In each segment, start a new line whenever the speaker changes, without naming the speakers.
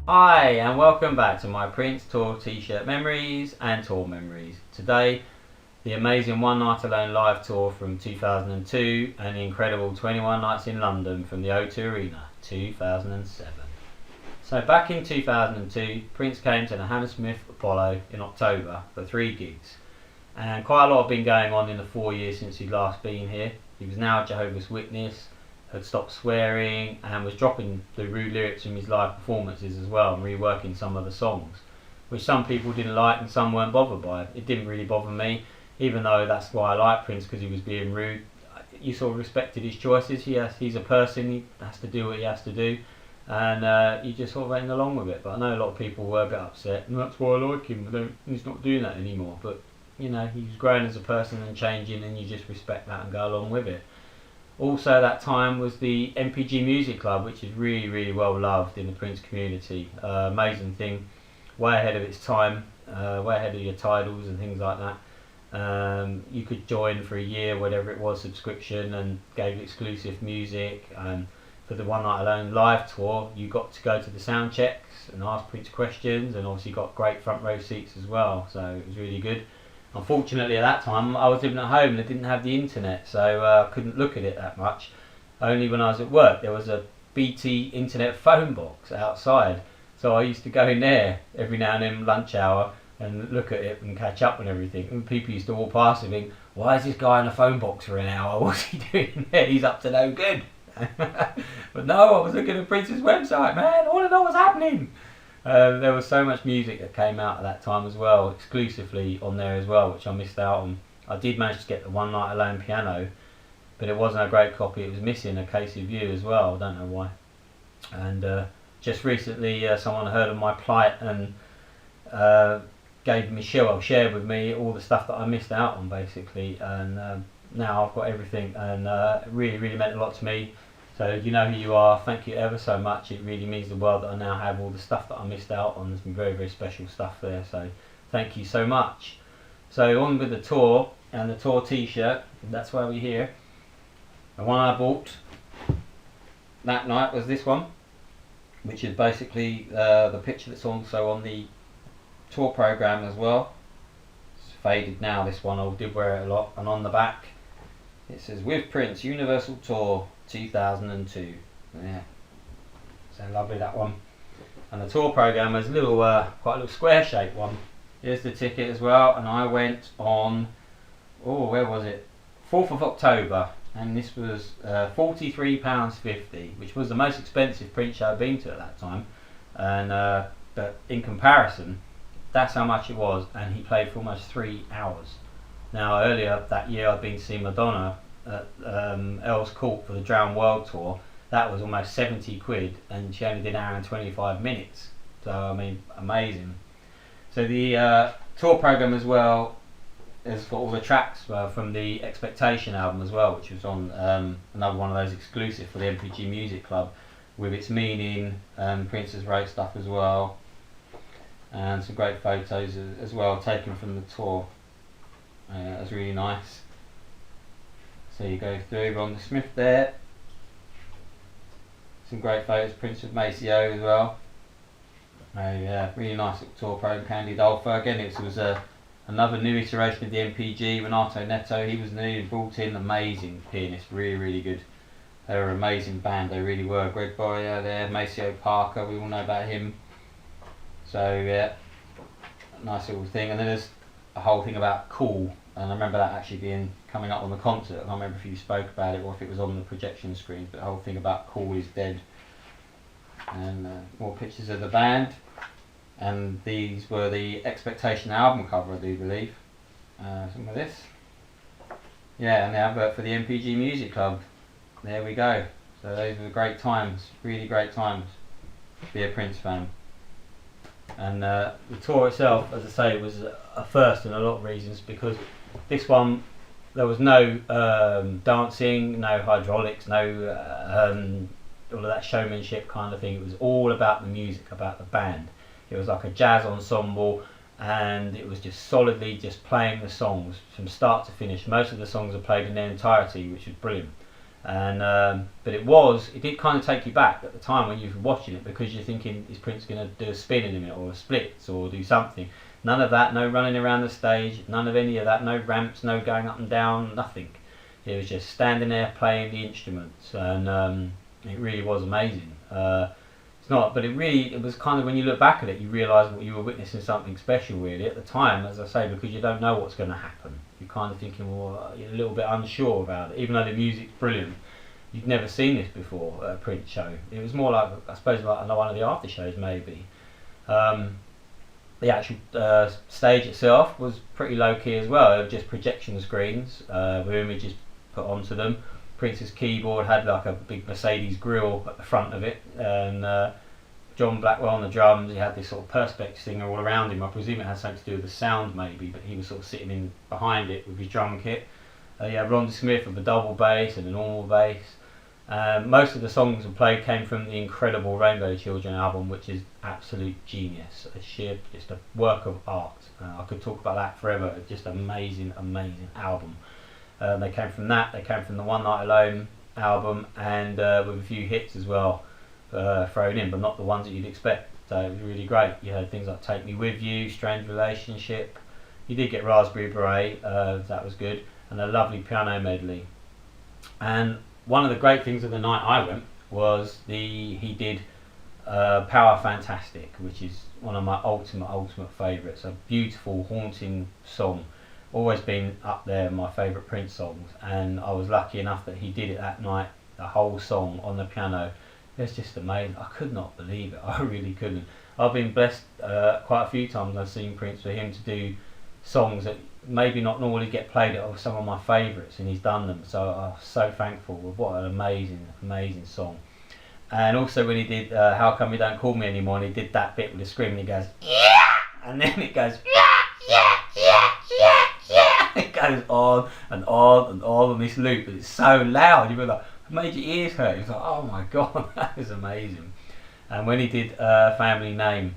Hi and welcome back to my Prince Tour t-shirt memories and tour memories. Today, the amazing One Night Alone live tour from 2002 and the incredible 21 Nights in London from the O2 Arena 2007. So back in 2002, Prince came to the Hammersmith Apollo in October for 3 gigs. And quite a lot had been going on in the 4 years since he'd last been here. He was now a Jehovah's Witness, had stopped swearing and was dropping the rude lyrics from his live performances as well and reworking some of the songs, which some people didn't like and some weren't bothered by. It didn't really bother me, even though that's why I like Prince, because he was being rude. You sort of respected his choices. He's a person, he has to do what he has to do, and you just sort of went along with it. But I know a lot of people were a bit upset, and that's why I like him. He's not doing that anymore. But you know, he's growing as a person and changing, and you just respect that and go along with it. Also that time was the MPG Music Club, which is really, really well loved in the Prince community. Amazing thing, way ahead of its time, way ahead of your titles and things like that. You could join for a year, whatever it was, subscription, and gave exclusive music. For the One Night Alone live tour, you got to go to the sound checks and ask Prince questions, and obviously got great front row seats as well, so it was really good. Unfortunately at that time I was living at home and I didn't have the internet, so I couldn't look at it that much. Only when I was at work there was a BT internet phone box outside, so I used to go in there every now and then lunch hour and look at it and catch up and everything, and people used to walk past and think, why is this guy in a phone box for an hour? What's he doing there? He's up to no good. But no, I was looking at Prince's website, man. I want to know what's happening. There was so much music that came out at that time as well, exclusively on there as well, which I missed out on. I did manage to get the One Night Alone piano, but it wasn't a great copy. It was missing a case of you as well. I don't know why. And just recently, someone heard of my plight and shared with me all the stuff that I missed out on, basically. And now I've got everything, and it really, really meant a lot to me. So you know who you are, thank you ever so much. It really means the world that I now have all the stuff that I missed out on. There's some very, very special stuff there, so thank you so much. So on with the tour, and the tour t-shirt, that's why we're here. The one I bought that night was this one, which is basically the picture that's also on the tour programme as well. It's faded now, this one, I did wear it a lot. And on the back it says, with Prince, Universal Tour 2002. Yeah, so lovely, that one. And the tour programme is a little, quite a little square shaped one. Here's the ticket as well, and I went on, where was it? 4th of October, and this was £43.50, which was the most expensive Prince show I'd been to at that time. And but in comparison, that's how much it was, and he played for almost 3 hours. Now earlier that year I'd been to see Madonna at Earl's Court for the Drowned World Tour. That was almost 70 quid, and she only did an hour and 25 minutes. So I mean, amazing. So the tour programme as well has got all the tracks from the Expectation album as well, which was on another one of those exclusive for the MPG Music Club, with its meaning, Prince has wrote stuff as well, and some great photos as well taken from the tour. That was really nice. So you go through Rhonda Smith there. Some great photos, Prince with Maceo as well. Yeah, really nice little tour program. Candy Dolfer again. It was another new iteration of the MPG. Renato Neto, he was new and brought in, amazing pianist, really, really good. They were an amazing band, they really were. Greg Boyer there, Maceo Parker, we all know about him. So yeah, nice little thing. And then there's a whole thing about Cool, and I remember that actually coming up on the concert. I can't remember if you spoke about it or if it was on the projection screen, but the whole thing about Cool is dead. And more pictures of the band, and these were the Expectation album cover, I do believe. Some of this, yeah, and the advert for the MPG Music Club. There we go. So those were great times, really great times to be a Prince fan. And the tour itself, as I say, was a first in a lot of reasons, because this one there was no dancing, no hydraulics, no all of that showmanship kind of thing. It was all about the music, about the band. It was like a jazz ensemble, and it was just solidly just playing the songs from start to finish. Most of the songs are played in their entirety, which was brilliant. And but it did kind of take you back at the time when you were watching it, because you're thinking, is Prince going to do a spin in a minute or a splits or do something? None of that. No running around the stage. None of any of that. No ramps. No going up and down. Nothing. He was just standing there playing the instruments, and it really was amazing. It's not, but it was kind of, when you look back at it, you realise what you were witnessing, something special really at the time, as I say, because you don't know what's going to happen. You're kind of thinking, well, you're a little bit unsure about it, even though the music's brilliant. You've never seen this before at a Prince show. It was more like, I suppose, like one of the after shows maybe. The actual stage itself was pretty low key as well. It was just projection screens with images put onto them. Prince's keyboard had like a big Mercedes grille at the front of it, and John Blackwell on the drums. He had this sort of perspex thing all around him. I presume it had something to do with the sound maybe, but he was sort of sitting in behind it with his drum kit. You had Ron Smith with a double bass and a normal bass. Most of the songs we played came from the incredible Rainbow Children album, which is absolute genius. Just a work of art. I could talk about that forever. It's just amazing, amazing album. They came from that. They came from the One Night Alone album, and with a few hits as well thrown in, but not the ones that you'd expect. So it was really great. You had things like Take Me With You, Strange Relationship. You did get Raspberry Beret, that was good, and a lovely piano medley. And one of the great things of the night I went was he did Power Fantastic, which is one of my ultimate favourites. A beautiful, haunting song. Always been up there, my favourite Prince songs, and I was lucky enough that he did it that night, the whole song on the piano. It's just amazing. I could not believe it. I really couldn't. I've been blessed quite a few times. I've seen Prince, for him to do songs that maybe not normally get played at some of my favourites, and he's done them. So I'm so thankful. What an amazing song. And also when he did How Come You Don't Call Me Anymore, and he did that bit with the scream, and he goes, yeah, and then it goes, it goes on and on and on this loop, and it's so loud. You were like, it made your ears hurt. It's like, oh my god, that is amazing. And when he did Family Name,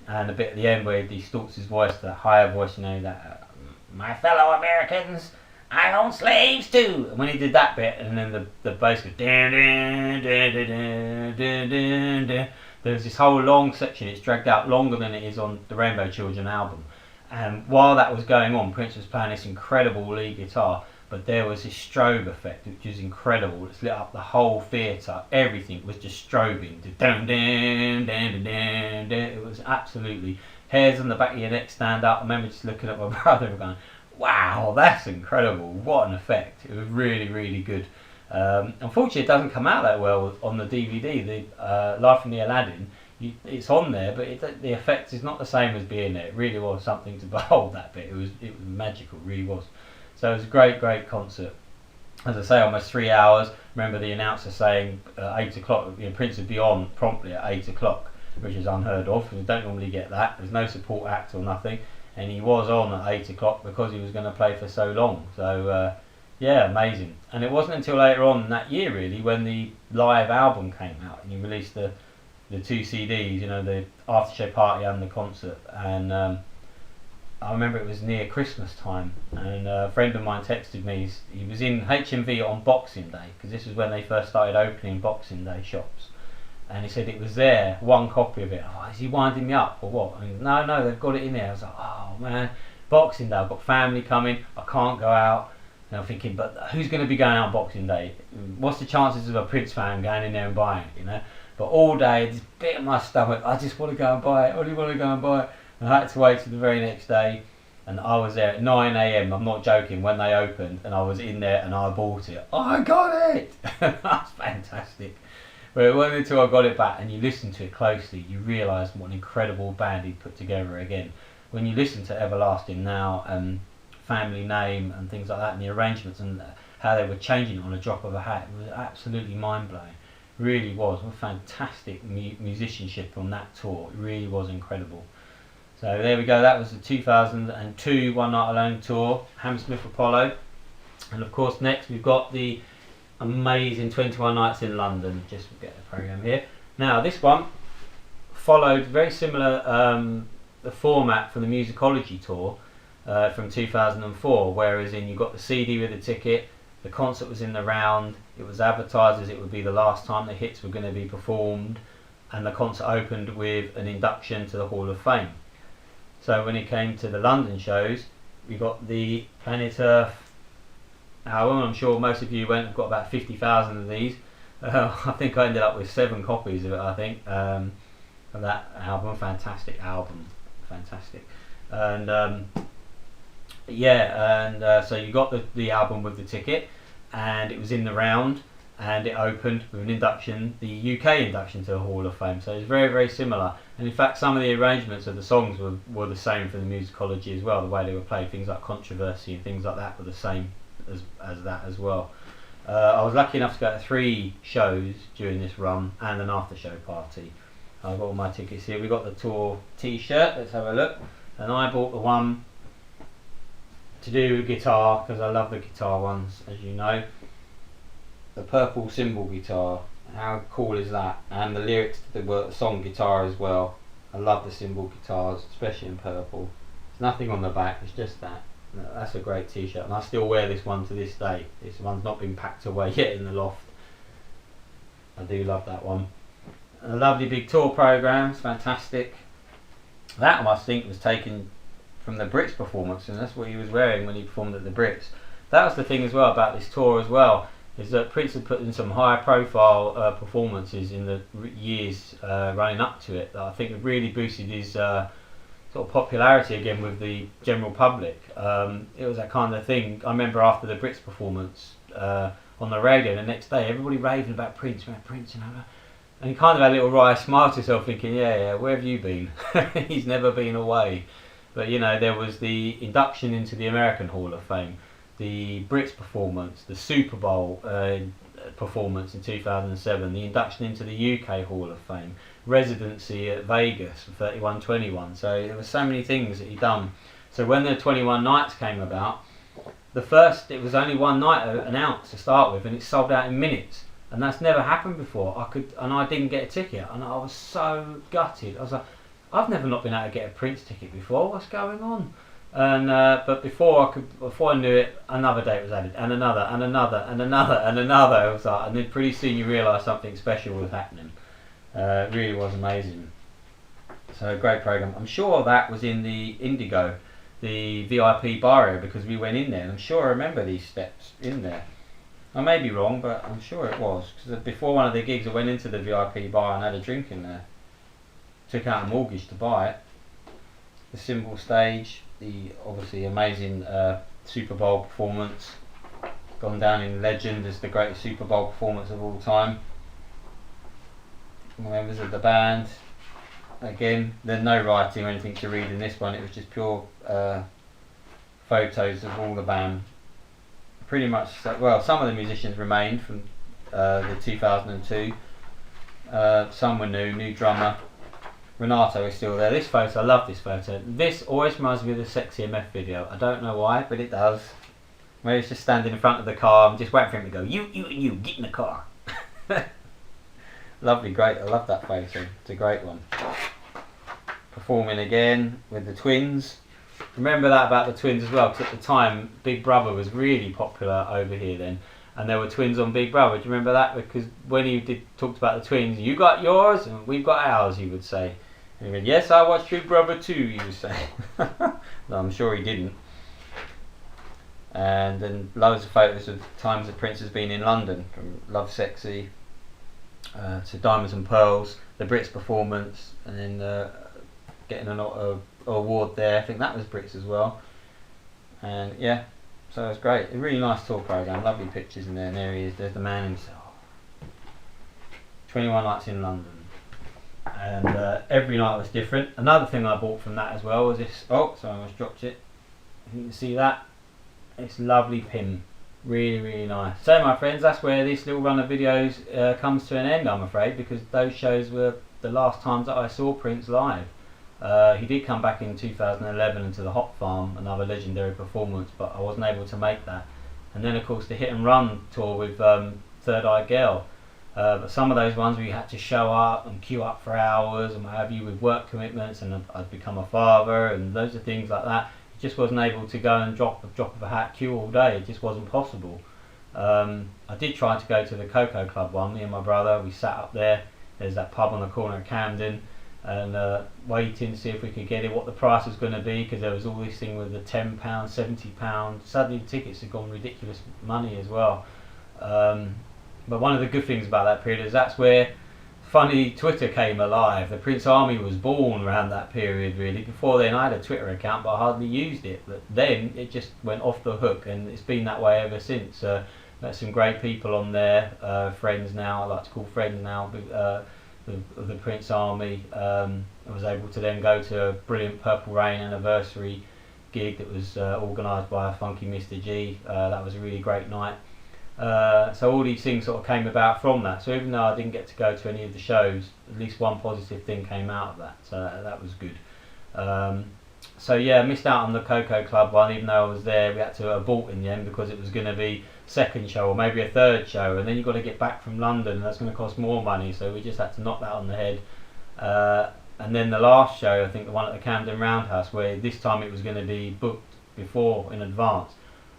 and a bit at the end where he distorts his voice, that higher voice, you know, that my fellow Americans, I own slaves too. And when he did that bit, and then the bass goes, dun, dun, dun, dun, dun, dun, dun. There's this whole long section. It's dragged out longer than it is on the Rainbow Children album. And while that was going on, Prince was playing this incredible lead guitar, but there was this strobe effect, which was incredible. It's lit up the whole theatre. Everything was just strobing. Dun, dun, dun, dun, dun, dun. It was absolutely, hairs on the back of your neck stand up. I remember just looking at my brother and going, wow, that's incredible. What an effect. It was really, really good. Unfortunately, it doesn't come out that well on the DVD. The Live from the Aladdin, it's on there, but the effect is not the same as being there. It really was something to behold, that bit. It was magical, it really was. So it was a great concert. As I say, almost 3 hours. Remember the announcer saying 8 o'clock, Prince would be on promptly at 8 o'clock, which is unheard of. We don't normally get that. There's no support act or nothing. And he was on at 8 o'clock because he was going to play for so long. So yeah, amazing. And it wasn't until later on that year really when the live album came out, and he released the 2 CDs, you know, the after show party and the concert. And I remember it was near Christmas time, and a friend of mine texted me. He was in HMV on Boxing Day, because this was when they first started opening Boxing Day shops. And he said it was there, one copy of it. Oh, is he winding me up or what? And no, they've got it in there. I was like, oh man, Boxing Day, I've got family coming, I can't go out. And I'm thinking, but who's going to be going out on Boxing Day? What's the chances of a Prince fan going in there and buying it, you know? But all day, this bit of my stomach, I just want to go and buy it, I really want to go and buy it. And I had to wait till the very next day, and I was there at 9 AM, I'm not joking, when they opened, and I was in there and I bought it. Oh, I got it! That's fantastic. But it wasn't until I got it back and you listen to it closely, you realise what an incredible band he'd put together again. When you listen to Everlasting Now and Family Name and things like that, and the arrangements and how they were changing it on a drop of a hat, it was absolutely mind-blowing. Really was. What fantastic musicianship on that tour. It really was incredible. So there we go, that was the 2002 One Night Alone tour, Hammersmith Apollo. And of course next we've got the amazing 21 Nights in London. Just get the programme here. Now this one followed very similar the format from the Musicology tour from 2004, whereas you got the CD with the ticket, The concert was in the round. It was advertised as it would be the last time the hits were going to be performed, and the concert opened with an induction to the Hall of Fame. So when it came to the London shows, we got the Planet Earth album. I'm sure most of you went and got about 50,000 of these. I think I ended up with 7 copies of it, I think, of that album. Fantastic album. Fantastic. And so you got the album with the ticket, and it was in the round, and it opened with an induction, the UK induction to the Hall of Fame. So it's very, very similar. And in fact, some of the arrangements of the songs were the same for the musicology as well. The way they were played, things like Controversy and things like that, were the same as that as well. I was lucky enough to go to 3 shows during this run and an after show party. I've got all my tickets here. We've got the tour t-shirt, let's have a look. And I bought the one to do with guitar, because I love the guitar ones, as you know. The purple cymbal guitar, how cool is that? And the lyrics to the song guitar as well. I love the cymbal guitars, especially in purple. There's nothing on the back, it's just that. That's a great t-shirt, and I still wear this one to this day. This one's not been packed away yet in the loft. I do love that one. A lovely big tour programme, it's fantastic. That one I think was taken from the Brits performance, and that's what he was wearing when he performed at the Brits. That was the thing as well about this tour as well, is that Prince had put in some high profile performances in the years running up to it that I think have really boosted his sort of popularity again with the general public. It was that kind of thing. I remember after the Brits performance on the radio the next day, everybody raving about Prince, you know, and you kind of had a little wry smile to yourself thinking, yeah, where have you been? He's never been away. But you know, there was the induction into the American Hall of Fame, the Brits performance, the Super Bowl performance in 2007, the induction into the UK Hall of Fame, residency at Vegas for 3121. So there were so many things that he'd done. So when the 21 nights came about, it was only one night announced to start with, and it sold out in minutes. And that's never happened before. I didn't get a ticket, and I was so gutted. I was like, I've never not been able to get a Prince ticket before. What's going on? And but before I knew it, another date was added, and another, and another, and another, and another. It was like, and then pretty soon you realise something special was happening. It really was amazing. So a great programme. I'm sure that was in the Indigo, the VIP bar area, because we went in there, and I'm sure I remember these steps in there. I may be wrong, but I'm sure it was, because before one of the gigs I went into the VIP bar and had a drink in there. Took out a mortgage to buy it. The cymbal stage, the obviously amazing Super Bowl performance, gone down in legend as the greatest Super Bowl performance of all time. Members of the band, again, there's no writing or anything to read in this one, it was just pure photos of all the band. Pretty much, well, some of the musicians remained from the 2002, some were new drummer. Renato is still there. This photo, I love this photo. This always reminds me of the Sexy MF video. I don't know why, but it does. Where he's just standing in front of the car, I'm just waiting for him to go, you, get in the car. Lovely, great, I love that photo. It's a great one. Performing again with the Twins. Remember that about the Twins as well, because at the time, Big Brother was really popular over here then. And there were twins on Big Brother. Do you remember that? Because when he talked about the twins, you got yours and we've got ours, he would say. And he went, yes, I watched Big Brother too, he would say. No, I'm sure he didn't. And then loads of photos of times that Prince has been in London, from Love Sexy to Diamonds and Pearls, the Brits performance, and then getting an award there. I think that was Brits as well. And yeah. So it was great, a really nice tour programme, lovely pictures in there, and there he is, there's the man himself. 21 nights in London, and every night was different. Another thing I bought from that as well was this, oh sorry I almost dropped it, you can see that, it's lovely pin, really nice. So my friends, that's where this little run of videos comes to an end, I'm afraid, because those shows were the last times that I saw Prince live. He did come back in 2011 into the Hop Farm, another legendary performance, but I wasn't able to make that. And then of course the Hit and Run tour with Third Eye Girl. But some of those ones we had to show up and queue up for hours and what have you, with work commitments, and I'd become a father and loads of things like that. It just wasn't able to go and drop of a hat queue all day, it just wasn't possible. I did try to go to the Cocoa Club one. Me and my brother, we sat up there. There's that pub on the corner of Camden, and waiting to see if we could get it, what the price was going to be, because there was all this thing with the £10, £70. Suddenly the tickets had gone ridiculous money as well. But one of the good things about that period is that's where funny Twitter came alive. The Prince Army was born around that period, really. Before then I had a Twitter account, but I hardly used it. But then it just went off the hook, and it's been that way ever since. Met some great people on there, friends now, I like to call friends now, the Prince Army. I was able to then go to a brilliant Purple Rain anniversary gig that was organised by Funky Mr G. That was a really great night. So all these things sort of came about from that. So even though I didn't get to go to any of the shows, at least one positive thing came out of that. So that was good. So yeah, missed out on the Cocoa Club one, even though I was there. We had to abort in the end because it was going to be second show or maybe a third show, and then you've got to get back from London, and that's going to cost more money. So we just had to knock that on the head. And then the last show, I think the one at the Camden Roundhouse, where this time it was going to be booked before in advance,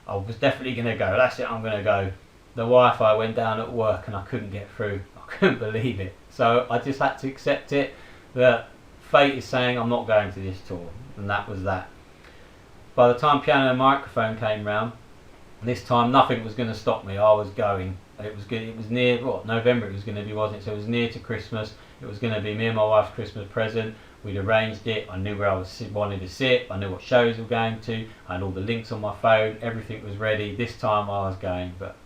I was definitely going to go. That's it, I'm going to go. The Wi-Fi went down at work and I couldn't get through. I couldn't believe it. So I just had to accept it, that fate is saying I'm not going to this tour, and that was that. By the time Piano and Microphone came round, this time nothing was going to stop me. I was going. It was good. It was near November. It was going to be, wasn't it? So it was near to Christmas. It was going to be me and my wife's Christmas present. We'd arranged it. I knew where I wanted to sit. I knew what shows we were going to. I had all the links on my phone. Everything was ready. This time I was going, but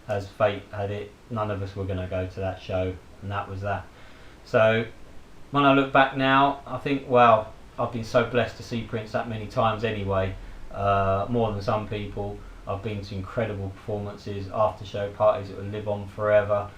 as fate had it, none of us were going to go to that show, and that was that. So when I look back now, I think, well, I've been so blessed to see Prince that many times anyway, more than some people. I've been to incredible performances, after show parties that will live on forever,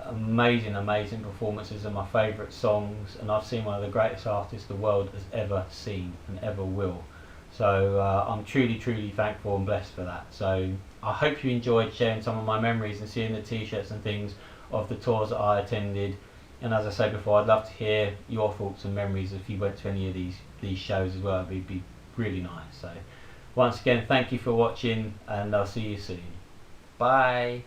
amazing performances of my favourite songs, and I've seen one of the greatest artists the world has ever seen and ever will. So I'm truly thankful and blessed for that. So I hope you enjoyed sharing some of my memories and seeing the t-shirts and things of the tours that I attended. And as I said before, I'd love to hear your thoughts and memories if you went to any of these shows as well. It'd be really nice. So once again, thank you for watching, and I'll see you soon. Bye.